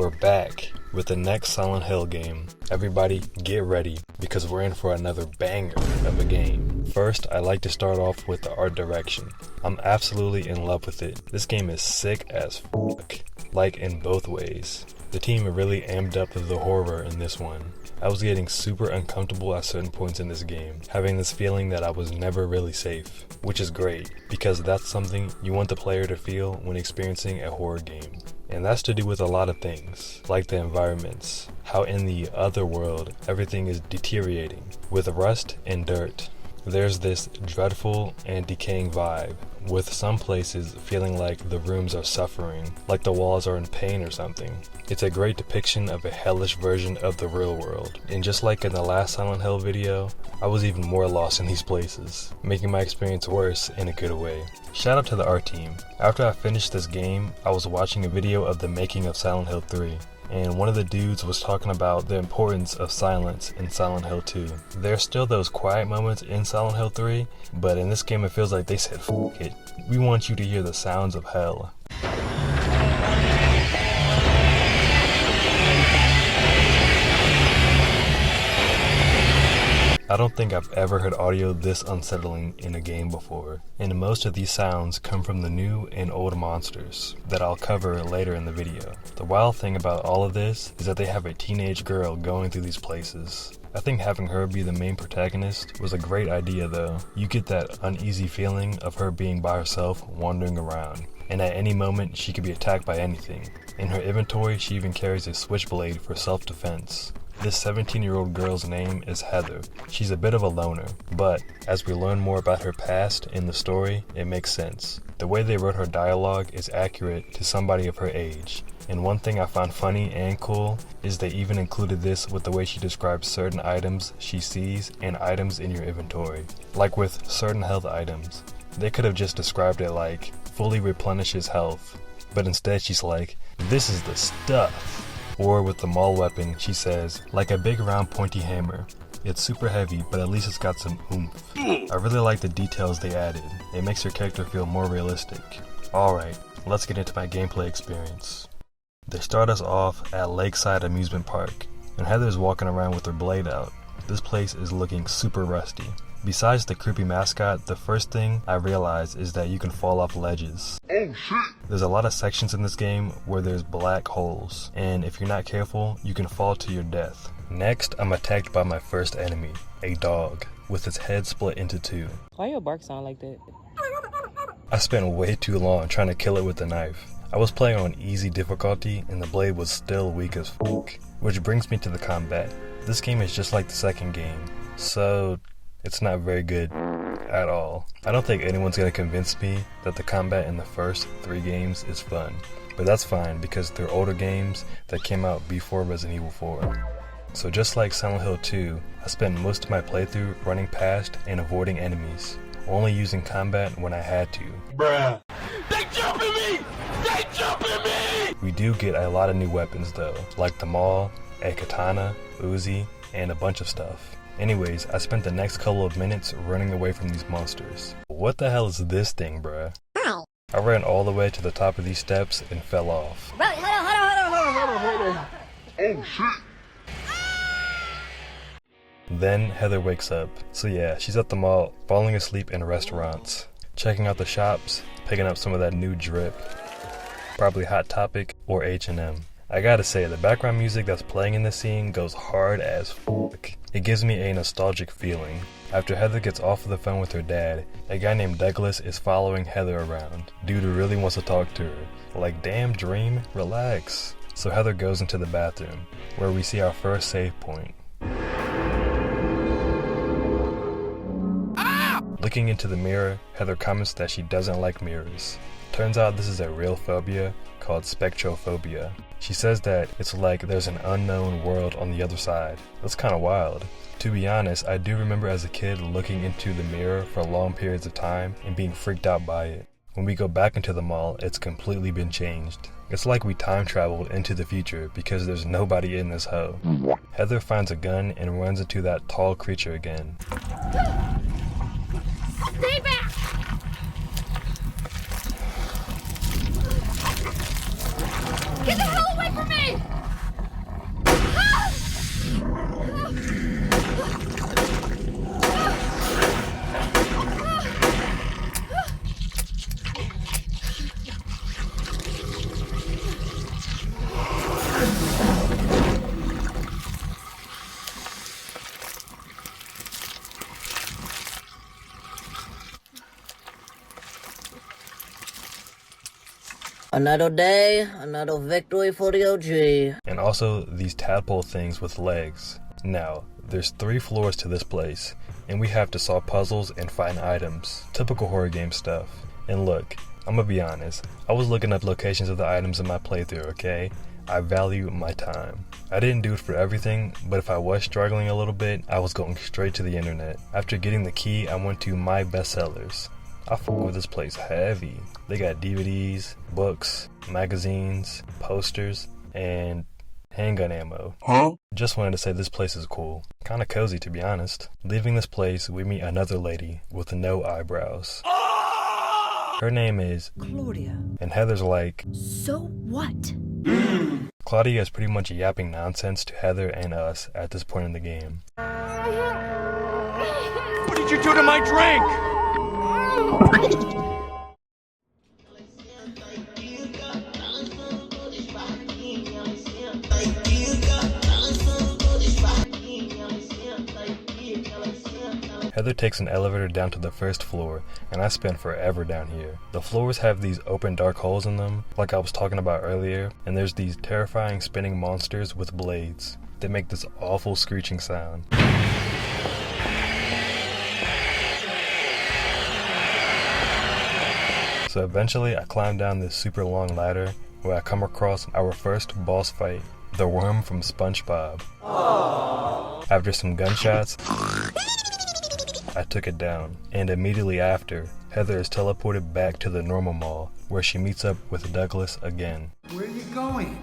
we're back with the next Silent Hill game. Everybody get ready because we're in for another banger of a game. First, I like to start off with the art direction. I'm absolutely in love with it. This game is sick as fuck, like in both ways. The team really amped up the horror in this one. I was getting super uncomfortable at certain points in this game, having this feeling that I was never really safe, which is great because that's something you want the player to feel when experiencing a horror game. And that's to do with a lot of things, like the environments, how in the other world everything is deteriorating with rust and dirt. There's this dreadful and decaying vibe, with some places feeling like the rooms are suffering, like the walls are in pain or something. It's a great depiction of a hellish version of the real world. And just like in the last Silent Hill video, I was even more lost in these places, making my experience worse in a good way. Shout out to the art team. After I finished this game, I was watching a video of the making of Silent Hill 3. And one of the dudes was talking about the importance of silence in Silent Hill 2. There's still those quiet moments in Silent Hill 3, but in this game it feels like they said, "F it. We want you to hear the sounds of hell." I don't think I've ever heard audio this unsettling in a game before, and most of these sounds come from the new and old monsters that I'll cover later in the video. The wild thing about all of this is that they have a teenage girl going through these places. I think having her be the main protagonist was a great idea though. You get that uneasy feeling of her being by herself wandering around, and at any moment she could be attacked by anything. In her inventory she even carries a switchblade for self-defense. This 17-year-old girl's name is Heather. She's a bit of a loner, but as we learn more about her past in the story, it makes sense. The way they wrote her dialogue is accurate to somebody of her age. And one thing I found funny and cool is they even included this with the way she describes certain items she sees and items in your inventory. Like with certain health items, they could have just described it like, fully replenishes health. But instead she's like, this is the stuff. Or with the maul weapon, she says, like a big round pointy hammer. It's super heavy, but at least it's got some oomph. I really like the details they added. It makes your character feel more realistic. Alright, let's get into my gameplay experience. They start us off at Lakeside Amusement Park, and Heather's walking around with her blade out. This place is looking super rusty. Besides the creepy mascot, the first thing I realized is that you can fall off ledges. Oh shit! There's a lot of sections in this game where there's black holes, and if you're not careful, you can fall to your death. Next, I'm attacked by my first enemy, a dog, with its head split into two. Why your bark sound like that? I spent way too long trying to kill it with a knife. I was playing on easy difficulty, and the blade was still weak as fuck. Which brings me to the combat. This game is just like the second game, so it's not very good at all. I don't think anyone's gonna convince me that the combat in the first 3 games is fun, but that's fine because they're older games that came out before Resident Evil 4. So just like Silent Hill 2, I spent most of my playthrough running past and avoiding enemies, only using combat when I had to. Bruh. They jumping me! They jumping me! We do get a lot of new weapons though, like the maul, a katana, Uzi, and a bunch of stuff. Anyways, I spent the next couple of minutes running away from these monsters. What the hell is this thing, bruh? Ow. I ran all the way to the top of these steps and fell off. Bro, hold on. Oh shit! Then Heather wakes up. So yeah, she's at the mall, falling asleep in restaurants, checking out the shops, picking up some of that new drip. Probably Hot Topic or H&M. I gotta say, the background music that's playing in this scene goes hard as fuck. It gives me a nostalgic feeling. After Heather gets off of the phone with her dad, a guy named Douglas is following Heather around. Dude really wants to talk to her. Like, damn Dream, relax. So Heather goes into the bathroom, where we see our first save point. Looking into the mirror, Heather comments that she doesn't like mirrors. Turns out this is a real phobia called spectrophobia. She says that it's like there's an unknown world on the other side. That's kinda wild. To be honest, I do remember as a kid looking into the mirror for long periods of time and being freaked out by it. When we go back into the mall, it's completely been changed. It's like we time traveled into the future because there's nobody in this hoe. Heather finds a gun and runs into that tall creature again. Stay back! Get the hell away from me! Another day, another victory for the OG. And also these tadpole things with legs. Now, there's 3 floors to this place, and we have to solve puzzles and find items. Typical horror game stuff. And look, I'm gonna be honest, I was looking up locations of the items in my playthrough, okay? I value my time. I didn't do it for everything, but if I was struggling a little bit, I was going straight to the internet. After getting the key, I went to My Bestsellers. I fuck with this place heavy. They got DVDs, books, magazines, posters, and handgun ammo. Just wanted to say this place is cool. Kinda cozy, to be honest. Leaving this place, we meet another lady with no eyebrows. Her name is Claudia. And Heather's like, So what? Claudia is pretty much yapping nonsense to Heather and us at this point in the game. What did you do to my drink? Heather takes an elevator down to the first floor, and I spend forever down here. The floors have these open dark holes in them, like I was talking about earlier, and there's these terrifying spinning monsters with blades. They make this awful screeching sound. So eventually I climb down this super long ladder where I come across our first boss fight, the worm from SpongeBob. Aww. After some gunshots, I took it down, and immediately after, Heather is teleported back to the normal mall, where she meets up with Douglas again. Where are you going?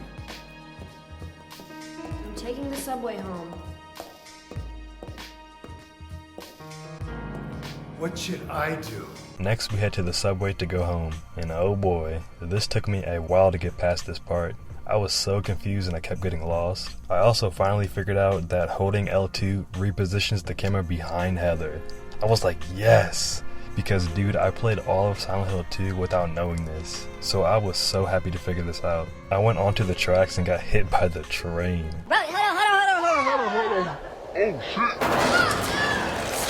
I'm taking the subway home. What should I do? Next we head to the subway to go home, and oh boy, this took me a while to get past this part. I was so confused and I kept getting lost. I also finally figured out that holding L2 repositions the camera behind Heather. I was like, yes! Because dude, I played all of Silent Hill 2 without knowing this. So I was so happy to figure this out. I went onto the tracks and got hit by the train.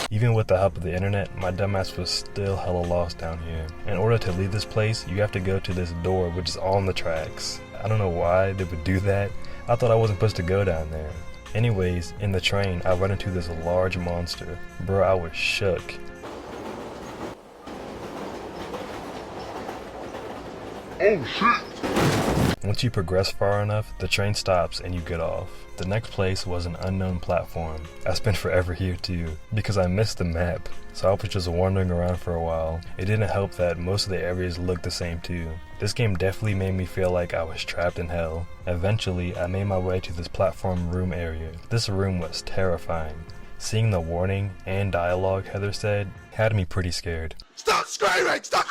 Even with the help of the internet, my dumbass was still hella lost down here. In order to leave this place, you have to go to this door which is on the tracks. I don't know why they would do that. I thought I wasn't supposed to go down there. Anyways, in the train, I run into this large monster. Bro, I was shook. Oh shit! Once you progress far enough, the train stops and you get off. The next place was an unknown platform. I spent forever here too, because I missed the map, so I was just wandering around for a while. It didn't help that most of the areas looked the same too. This game definitely made me feel like I was trapped in hell. Eventually, I made my way to this platform room area. This room was terrifying. Seeing the warning and dialogue Heather said had me pretty scared. Stop screaming! Stop!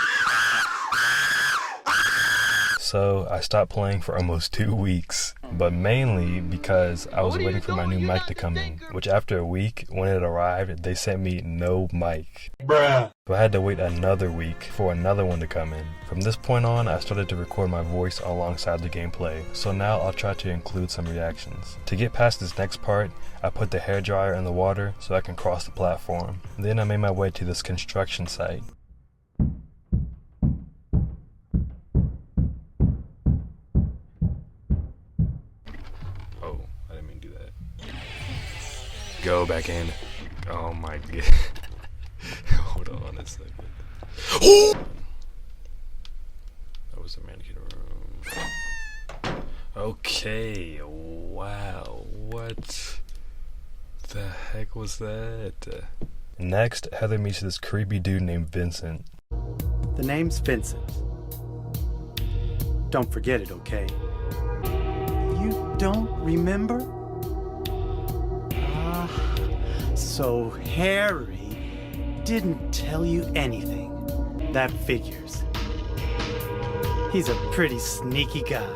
So I stopped playing for almost 2 weeks, but mainly because I was waiting for my new mic to come in, which after a week, when it arrived, they sent me no mic. Bruh. So I had to wait another week for another one to come in. From this point on, I started to record my voice alongside the gameplay, so now I'll try to include some reactions. To get past this next part, I put the hairdryer in the water so I can cross the platform. Then I made my way to this construction site. Go back in. Oh my god. Hold on a second. That was the mannequin room. Okay. Wow. What the heck was that? Next, Heather meets this creepy dude named Vincent. The name's Vincent. Don't forget it, okay? You don't remember? So Harry didn't tell you anything. That figures. He's a pretty sneaky guy.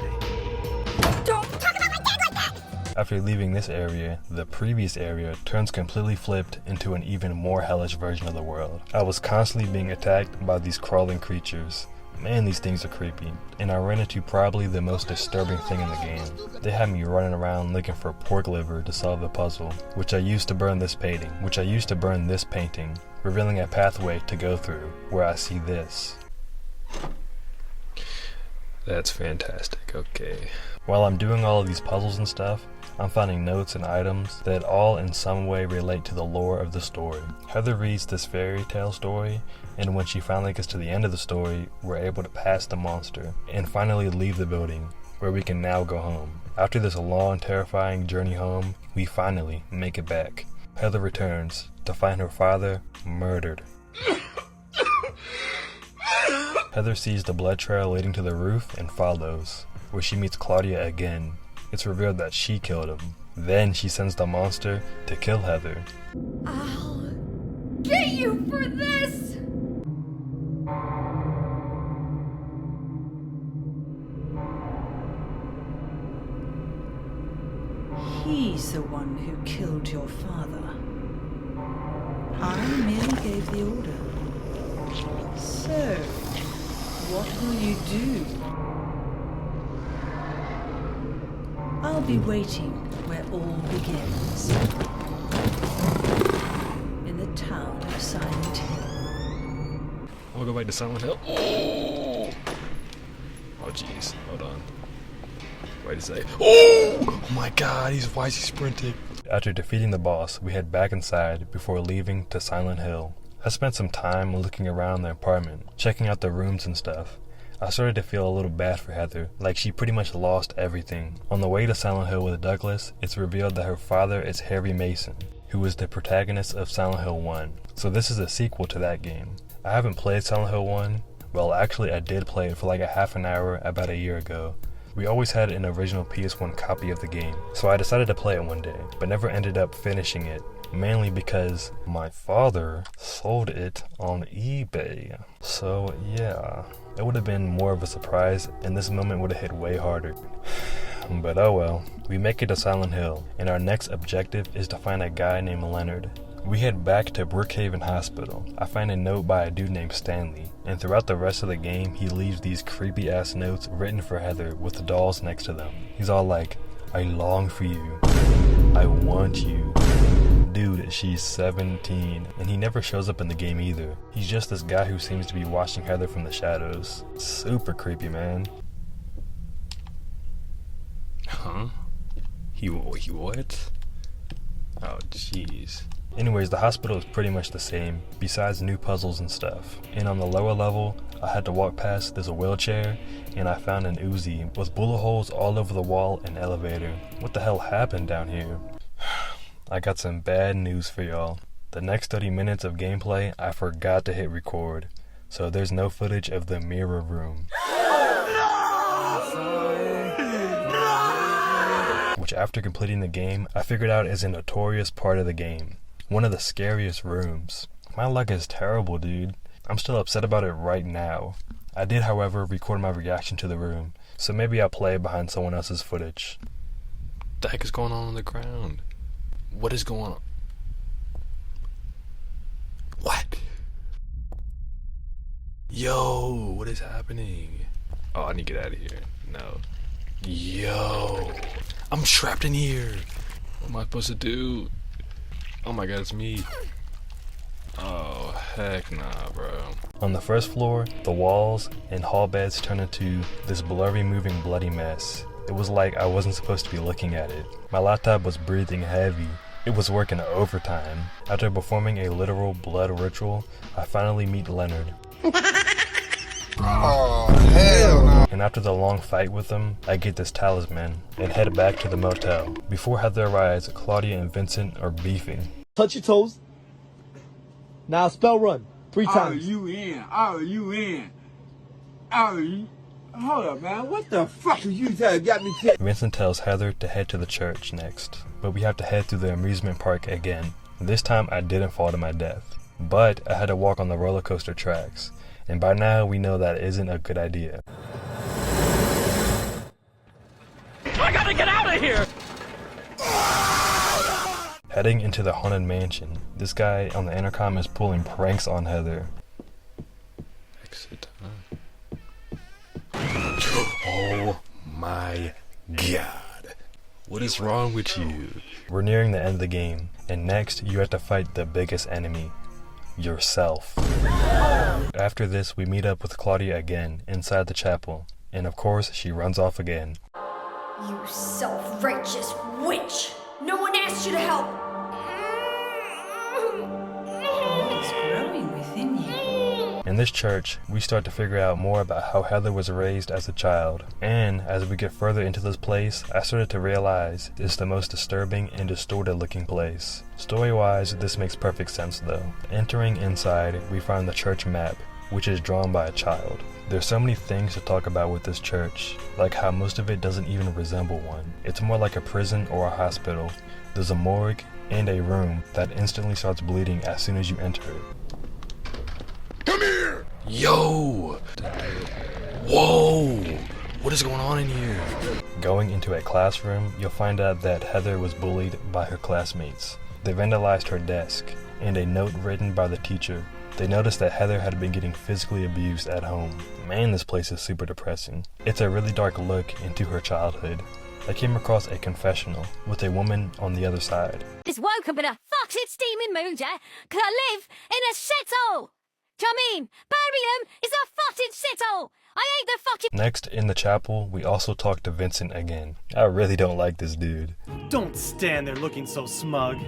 Don't talk about my dad like that! After leaving this area, the previous area turns completely flipped into an even more hellish version of the world. I was constantly being attacked by these crawling creatures. Man, these things are creepy. And I ran into probably the most disturbing thing in the game. They had me running around looking for pork liver to solve the puzzle, which I used to burn this painting, revealing a pathway to go through, where I see this. That's fantastic, okay. While I'm doing all of these puzzles and stuff, I'm finding notes and items that all in some way relate to the lore of the story. Heather reads this fairy tale story, and when she finally gets to the end of the story, we're able to pass the monster and finally leave the building, where we can now go home. After this long, terrifying journey home, we finally make it back. Heather returns to find her father murdered. Heather sees the blood trail leading to the roof and follows, where she meets Claudia again. It's revealed that she killed him. Then she sends the monster to kill Heather. I'll get you for this! He's the one who killed your father. I merely gave the order. So, what will you do? I'll be waiting where all begins. In the town of Silent Hill. I'll go back to Silent Hill. Oh jeez, hold on. Wait a second. Oh my god, why is he sprinting? After defeating the boss, we head back inside before leaving to Silent Hill. I spent some time looking around the apartment, checking out the rooms and stuff. I started to feel a little bad for Heather, like she pretty much lost everything. On the way to Silent Hill with Douglas, it's revealed that her father is Harry Mason, who was the protagonist of Silent Hill 1. So this is a sequel to that game. I haven't played Silent Hill 1. Well, actually I did play it for like a half an hour about a year ago. We always had an original PS1 copy of the game, so I decided to play it one day, but never ended up finishing it, mainly because my father sold it on eBay. So yeah, it would have been more of a surprise, and this moment would have hit way harder. But oh well, we make it to Silent Hill, and our next objective is to find a guy named Leonard. We head back to Brookhaven Hospital. I find a note by a dude named Stanley, and throughout the rest of the game, he leaves these creepy ass notes written for Heather with the dolls next to them. He's all like, I long for you. I want you. Dude, she's 17, and he never shows up in the game either. He's just this guy who seems to be watching Heather from the shadows. Super creepy, man. Huh? He what? Oh, jeez. Anyways, the hospital is pretty much the same, besides new puzzles and stuff. And on the lower level, I had to walk past this wheelchair, and I found an Uzi with bullet holes all over the wall and elevator. What the hell happened down here? I got some bad news for y'all. The next 30 minutes of gameplay, I forgot to hit record, so there's no footage of the mirror room. Which after completing the game, I figured out is a notorious part of the game. One of the scariest rooms. My luck is terrible, dude. I'm still upset about it right now. I did, however, record my reaction to the room, so maybe I'll play behind someone else's footage. What the heck is going on the ground? What is going on? What? Yo, what is happening? Oh, I need to get out of here. No. Yo, I'm trapped in here. What am I supposed to do? Oh my god, it's me. Oh, heck nah, bro. On the first floor, the walls and hall beds turned into this blurry moving bloody mess. It was like I wasn't supposed to be looking at it. My laptop was breathing heavy. It was working overtime. After performing a literal blood ritual, I finally meet Leonard. Oh, hell no. And after the long fight with him, I get this talisman and head back to the motel. Before Heather arrives, Claudia and Vincent are beefing. Touch your toes. Now spell run 3 times. R-U-N, R-U-N, R-U. Hold up, man. What the fuck are you got me killed? Vincent tells Heather to head to the church next, but we have to head through the amusement park again. This time I didn't fall to my death, but I had to walk on the roller coaster tracks, and by now we know that isn't a good idea. I gotta get out of here! Heading into the haunted mansion, this guy on the intercom is pulling pranks on Heather. Exit. Oh my god. What is wrong with you? We're nearing the end of the game, and next you have to fight the biggest enemy, yourself. After this, we meet up with Claudia again inside the chapel, and of course she runs off again. You self-righteous witch! No one asked you to help! It's growing within you. In this church, we start to figure out more about how Heather was raised as a child, and as we get further into this place, I started to realize it's the most disturbing and distorted looking place. Story-wise, this makes perfect sense though. Entering inside, we find the church map, which is drawn by a child. There's so many things to talk about with this church, like how most of it doesn't even resemble one. It's more like a prison or a hospital. There's a morgue and a room that instantly starts bleeding as soon as you enter it. Come here! Yo! Whoa! What is going on in here? Going into a classroom, you'll find out that Heather was bullied by her classmates. They vandalized her desk, and a note written by the teacher. They noticed that Heather had been getting physically abused at home. Man, this place is super depressing. It's a really dark look into her childhood. I came across a confessional with a woman on the other side. Just woke up in a fucking steaming mood, yeah? 'Cause I live in a shithole! Do you know what I mean? Birmingham is a fucking shithole! I hate the fucking— Next, in the chapel, we also talked to Vincent again. I really don't like this dude. Don't stand there looking so smug.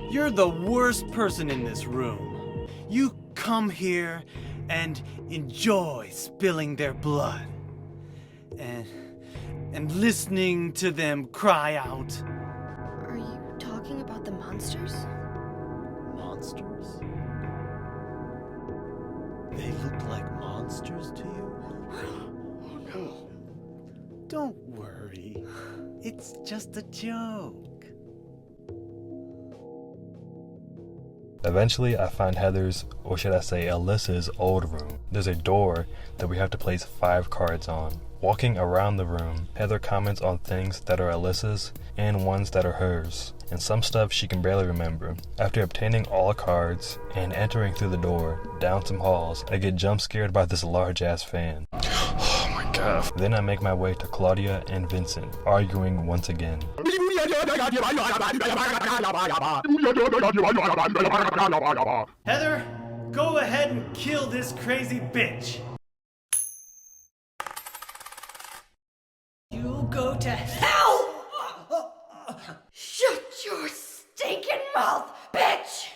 You're the worst person in this room. You come here and enjoy spilling their blood. And listening to them cry out. Are you talking about the monsters? Monsters? They look like monsters to you? Oh no. Don't worry. It's just a joke. Eventually, I find Heather's, or should I say Alyssa's, old room. There's a door that we have to place 5 cards on. Walking around the room, Heather comments on things that are Alyssa's and ones that are hers, and some stuff she can barely remember. After obtaining all cards and entering through the door, down some halls, I get jump scared by this large ass fan. Oh my god. Then I make my way to Claudia and Vincent, arguing once again. Heather, go ahead and kill this crazy bitch. You'll go to hell! Shut your stinking mouth, bitch!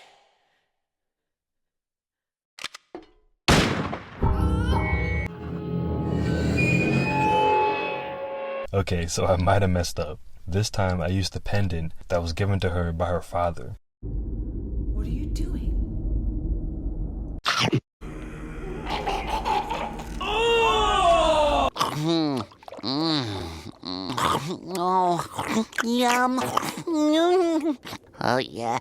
Okay, so I might have messed up. This time I used the pendant that was given to her by her father. What are you doing? Oh, yum. Oh, yeah.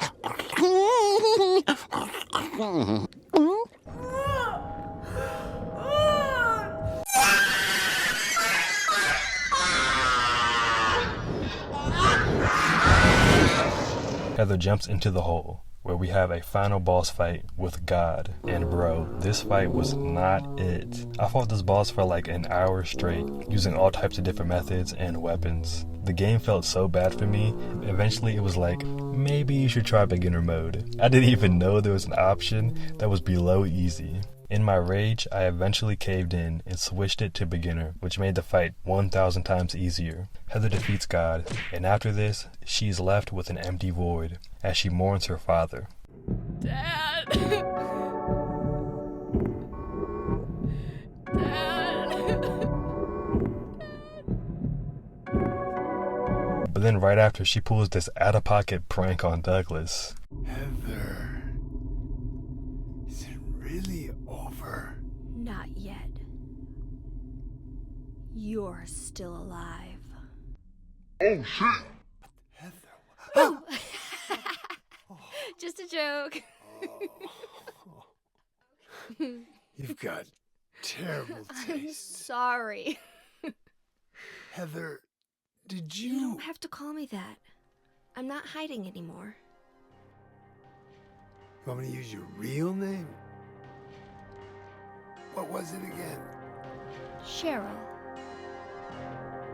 Heather jumps into the hole, where we have a final boss fight with God. And bro, this fight was not it. I fought this boss for like an hour straight, using all types of different methods and weapons. The game felt so bad for me, eventually it was like, maybe you should try beginner mode. I didn't even know there was an option that was below easy. In my rage, I eventually caved in and switched it to beginner, which made the fight 1,000 times easier. Heather defeats God, and after this, she's left with an empty void, as she mourns her father. Dad! Dad! But then right after, she pulls this out-of-pocket prank on Douglas. Heather, is it really over? Not yet. You're still alive. Oh shit! Oh. Just a joke. You've got terrible taste. Sorry. Heather, did You don't have to call me that. I'm not hiding anymore. You want me to use your real name? What was it again? Cheryl.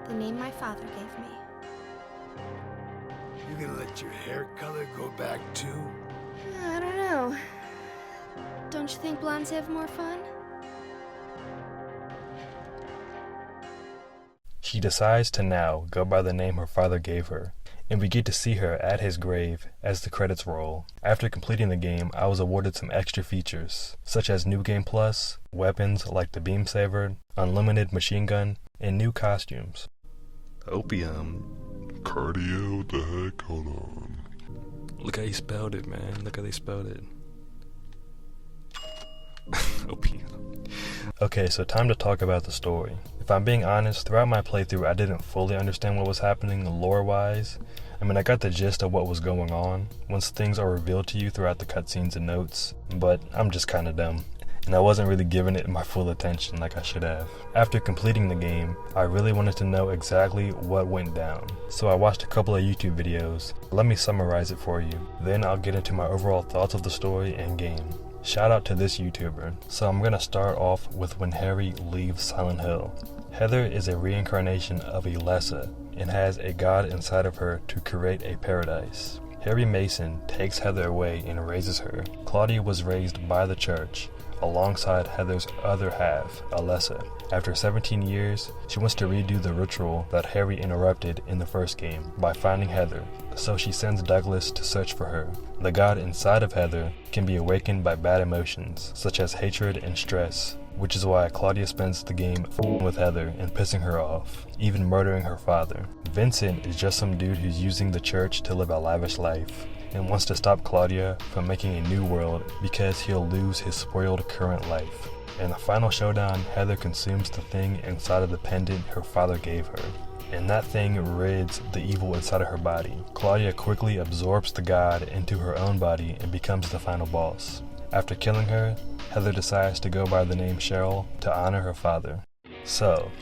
The name my father gave me. You gonna let your hair color go back too? I don't know. Don't you think blondes have more fun? She decides to now go by the name her father gave her, and we get to see her at his grave as the credits roll. After completing the game, I was awarded some extra features, such as New Game Plus, weapons like the Beam Saber, unlimited machine gun, and new costumes. Opium. Cardio, what the heck? Hold on. Look how he spelled it, man. Look how they spelled it. Opium. Okay, so time to talk about the story. If I'm being honest, throughout my playthrough I didn't fully understand what was happening lore-wise. I mean, I got the gist of what was going on once things are revealed to you throughout the cutscenes and notes, but I'm just kinda dumb, and I wasn't really giving it my full attention like I should have. After completing the game, I really wanted to know exactly what went down, so I watched a couple of YouTube videos. Let me summarize it for you, then I'll get into my overall thoughts of the story and game. Shout out to this YouTuber. So I'm gonna start off with when Harry leaves Silent Hill. Heather is a reincarnation of Elessa and has a god inside of her to create a paradise. Harry Mason takes Heather away and raises her. Claudia was raised by the church alongside Heather's other half, Elessa. After 17 years, she wants to redo the ritual that Harry interrupted in the first game by finding Heather, so she sends Douglas to search for her. The god inside of Heather can be awakened by bad emotions, such as hatred and stress, which is why Claudia spends the game with Heather and pissing her off, even murdering her father. Vincent is just some dude who's using the church to live a lavish life, and wants to stop Claudia from making a new world because he'll lose his spoiled current life. In the final showdown, Heather consumes the thing inside of the pendant her father gave her, and that thing rids the evil inside of her body. Claudia quickly absorbs the god into her own body and becomes the final boss. After killing her, Heather decides to go by the name Cheryl to honor her father. So,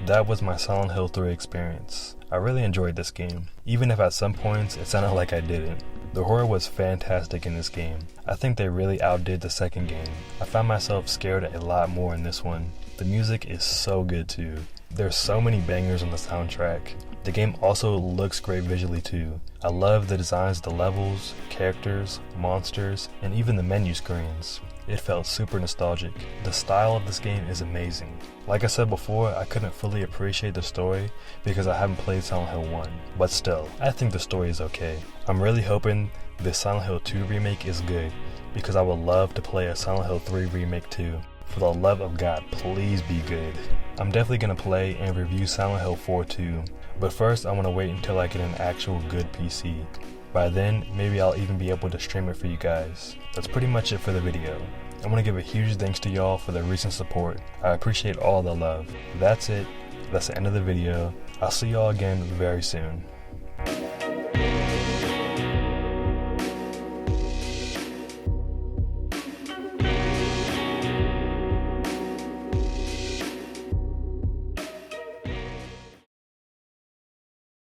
that was my Silent Hill 3 experience. I really enjoyed this game, even if at some points it sounded like I didn't. The horror was fantastic in this game. I think they really outdid the second game. I found myself scared a lot more in this one. The music is so good too. There's so many bangers on the soundtrack. The game also looks great visually too. I love the designs of the levels, characters, monsters, and even the menu screens. It felt super nostalgic. The style of this game is amazing. Like I said before, I couldn't fully appreciate the story because I haven't played Silent Hill 1, but still, I think the story is okay. I'm really hoping this Silent Hill 2 remake is good because I would love to play a Silent Hill 3 remake too. For the love of God, please be good. I'm definitely gonna play and review Silent Hill 4 too, but first I want to wait until I get an actual good PC. By then, maybe I'll even be able to stream it for you guys. That's pretty much it for the video. I want to give a huge thanks to y'all for the recent support. I appreciate all the love. That's it. That's the end of the video. I'll see y'all again very soon.